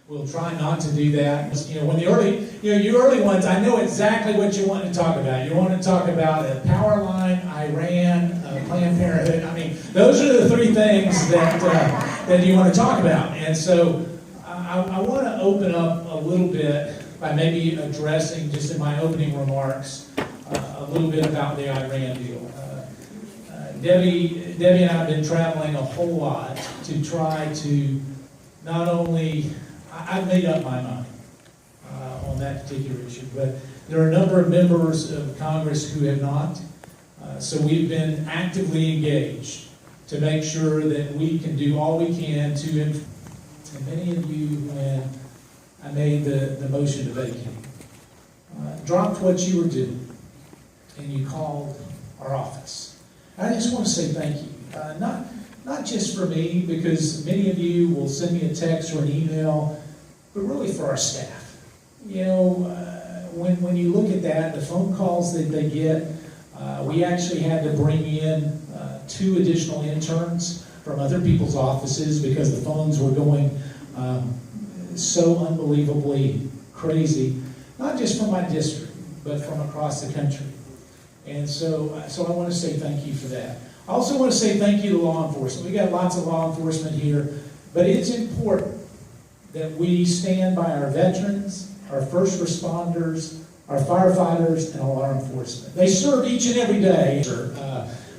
We'll try not to do that. When the early, you early ones, I know exactly what you want to talk about. You want to talk about a power line, Iran, Planned Parenthood. I mean, those are the three things that you want to talk about. And so I want to open up a little bit by maybe addressing, just in my opening remarks, a little bit about the Iran deal. Debbie and I have been traveling a whole lot to try to not only, I've made up my mind on that particular issue, but there are a number of members of Congress who have not. So we've been actively engaged to make sure that we can do all we can to, and many of you, when I made the motion to vacate, dropped what you were doing and you called our office. I just want to say thank you. Not just for me, because many of you will send me a text or an email, but really for our staff. When you look at that, the phone calls that they get, we actually had to bring in 2 additional interns from other people's offices because the phones were going so unbelievably crazy, not just from my district, but from across the country. And so I want to say thank you for that. I also want to say thank you to law enforcement. We got lots of law enforcement here, but it's important that we stand by our veterans, our first responders, our firefighters, and our law enforcement. They serve each and every day,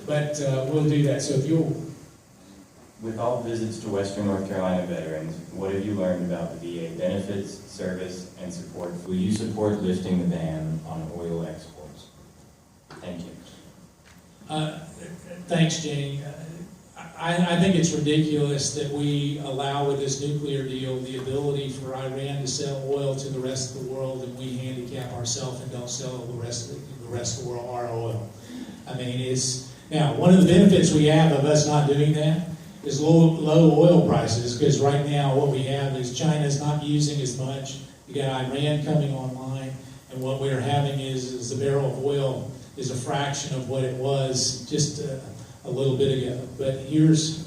but we'll do that. So if you'll... With all visits to Western North Carolina veterans, what have you learned about the VA benefits, service, and support? Will you support lifting the ban on oil exports? Thank you. Thanks, Jane. I think it's ridiculous that we allow with this nuclear deal the ability for Iran to sell oil to the rest of the world, and we handicap ourselves and don't sell the rest of the world our oil. I mean, now one of the benefits we have of us not doing that is low oil prices, because right now what we have is China's not using as much. You got Iran coming online, and what we're having is the barrel of oil is a fraction of what it was just a little bit ago. But here's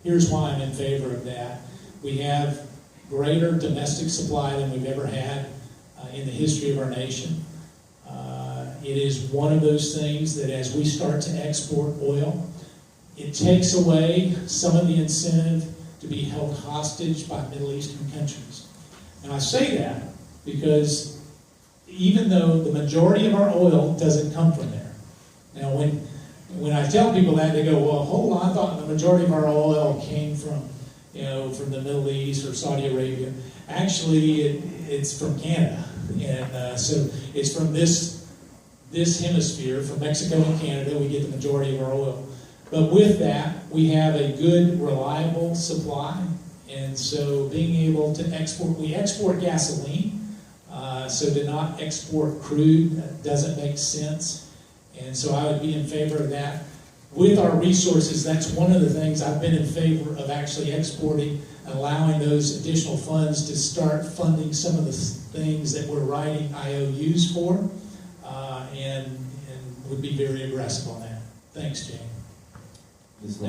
why I'm in favor of that. We have greater domestic supply than we've ever had in the history of our nation. It is one of those things that as we start to export oil, it takes away some of the incentive to be held hostage by Middle Eastern countries. And I say that because even though the majority of our oil doesn't come from there. Now, when I tell people that, they go, well, hold on, I thought the majority of our oil came from the Middle East or Saudi Arabia. Actually, it's from Canada. And so it's from this hemisphere, from Mexico and Canada, we get the majority of our oil. But with that, we have a good, reliable supply. And so being able to we export gasoline. So to not export crude doesn't make sense. And so I would be in favor of that. With our resources, that's one of the things I've been in favor of, actually exporting, allowing those additional funds to start funding some of the things that we're writing IOUs for, and would be very aggressive on that. Thanks, Jane. This next